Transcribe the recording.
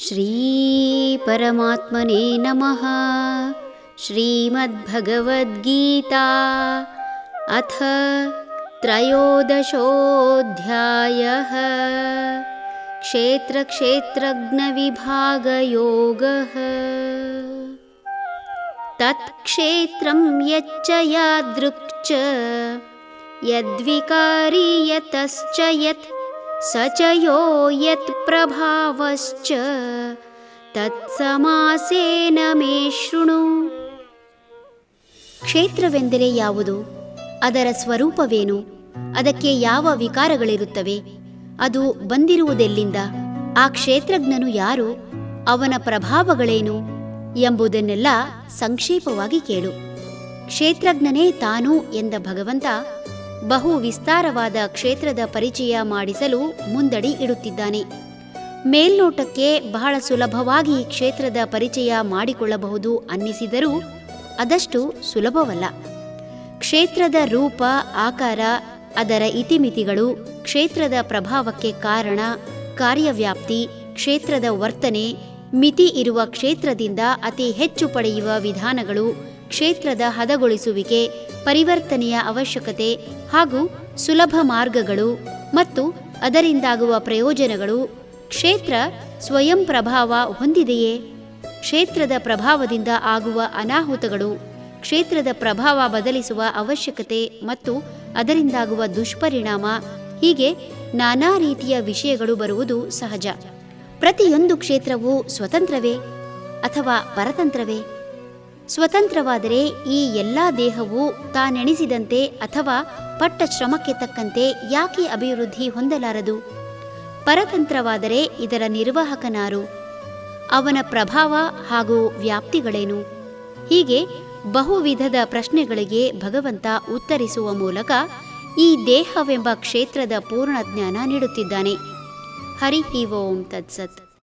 ಶ್ರೀ ಪರಮಾತ್ಮನೇ ನಮಃ. ಶ್ರೀಮದ್ಭಗವದ್ಗೀತಾ ಅಥ ತ್ರಯೋದಶೋऽಧ್ಯಾಯಃ. ಕ್ಷೇತ್ರಕ್ಷೇತ್ರಜ್ಞವಿಭಾಗಯೋಗಃ. ತತ್ಕ್ಷೇತ್ರಂ ಯಚ್ಚ ಯಾದೃಕ್ಚ ಯದ್ವಿಕಾರಿ ಯತಶ್ಚ ಯತ್ ಸ ಚ ಯೋ ಯತ್ ಪ್ರಭಾವಶ್ಚ ತತ್ಸಮಾಸೇನ ಮೇ ಶೃಣು. ಕ್ಷೇತ್ರವೆಂದರೆ ಯಾವುದು? ಅದರ ಸ್ವರೂಪವೇನು? ಅದಕ್ಕೆ ಯಾವ ವಿಕಾರಗಳಿರುತ್ತವೆ? ಅದು ಬಂದಿರುವುದೆಲ್ಲಿಂದ? ಆ ಕ್ಷೇತ್ರಜ್ಞನು ಯಾರು? ಅವನ ಪ್ರಭಾವಗಳೇನು? ಎಂಬುದನ್ನೆಲ್ಲ ಸಂಕ್ಷೇಪವಾಗಿ ಕೇಳು. ಕ್ಷೇತ್ರಜ್ಞನೇ ತಾನು ಎಂದ ಭಗವಂತ ಬಹು ವಿಸ್ತಾರವಾದ ಕ್ಷೇತ್ರದ ಪರಿಚಯ ಮಾಡಿಸಲು ಮುಂದಡಿ ಇಡುತ್ತಿದ್ದಾನೆ. ಮೇಲ್ನೋಟಕ್ಕೆ ಬಹಳ ಸುಲಭವಾಗಿ ಕ್ಷೇತ್ರದ ಪರಿಚಯ ಮಾಡಿಕೊಳ್ಳಬಹುದು ಅನ್ನಿಸಿದರೂ ಅದಷ್ಟು ಸುಲಭವಲ್ಲ. ಕ್ಷೇತ್ರದ ರೂಪ, ಆಕಾರ, ಅದರ ಇತಿಮಿತಿಗಳು, ಕ್ಷೇತ್ರದ ಪ್ರಭಾವಕ್ಕೆ ಕಾರಣ, ಕಾರ್ಯವ್ಯಾಪ್ತಿ, ಕ್ಷೇತ್ರದ ವರ್ತನೆ, ಮಿತಿ ಇರುವ ಕ್ಷೇತ್ರದಿಂದ ಅತಿ ಹೆಚ್ಚು ಪಡೆಯುವ ವಿಧಾನಗಳು, ಕ್ಷೇತ್ರದ ಹದಗೊಳಿಸುವಿಕೆ, ಪರಿವರ್ತನೆಯ ಅವಶ್ಯಕತೆ ಹಾಗೂ ಸುಲಭ ಮಾರ್ಗಗಳು ಮತ್ತು ಅದರಿಂದಾಗುವ ಪ್ರಯೋಜನಗಳು. ಕ್ಷೇತ್ರ ಸ್ವಯಂ ಪ್ರಭಾವ ಹೊಂದಿದೆಯೇ? ಕ್ಷೇತ್ರದ ಪ್ರಭಾವದಿಂದ ಆಗುವ ಅನಾಹುತಗಳು, ಕ್ಷೇತ್ರದ ಪ್ರಭಾವ ಬದಲಿಸುವ ಅವಶ್ಯಕತೆ ಮತ್ತು ಅದರಿಂದಾಗುವ ದುಷ್ಪರಿಣಾಮ, ಹೀಗೆ ನಾನಾ ರೀತಿಯ ವಿಷಯಗಳು ಬರುವುದು ಸಹಜ. ಪ್ರತಿಯೊಂದು ಕ್ಷೇತ್ರವೂ ಸ್ವತಂತ್ರವೇ ಅಥವಾ ಪರತಂತ್ರವೇ? ಸ್ವತಂತ್ರವಾದರೆ ಈ ಎಲ್ಲ ದೇಹವು ತಾನೆಣಿಸಿದಂತೆ ಅಥವಾ ಪಟ್ಟ ಶ್ರಮಕ್ಕೆ ತಕ್ಕಂತೆ ಯಾಕೆ ಅಭಿವೃದ್ಧಿ ಹೊಂದಲಾರದು? ಪರತಂತ್ರವಾದರೆ ಇದರ ನಿರ್ವಾಹಕನಾರು? ಅವನ ಪ್ರಭಾವ ಹಾಗೂ ವ್ಯಾಪ್ತಿಗಳೇನು? ಹೀಗೆ ಬಹುವಿಧದ ಪ್ರಶ್ನೆಗಳಿಗೆ ಭಗವಂತ ಉತ್ತರಿಸುವ ಮೂಲಕ ಈ ದೇಹವೆಂಬ ಕ್ಷೇತ್ರದ ಪೂರ್ಣ ಜ್ಞಾನ ನೀಡುತ್ತಿದ್ದಾನೆ. ಹರಿ ಓಂ ತತ್ಸತ್.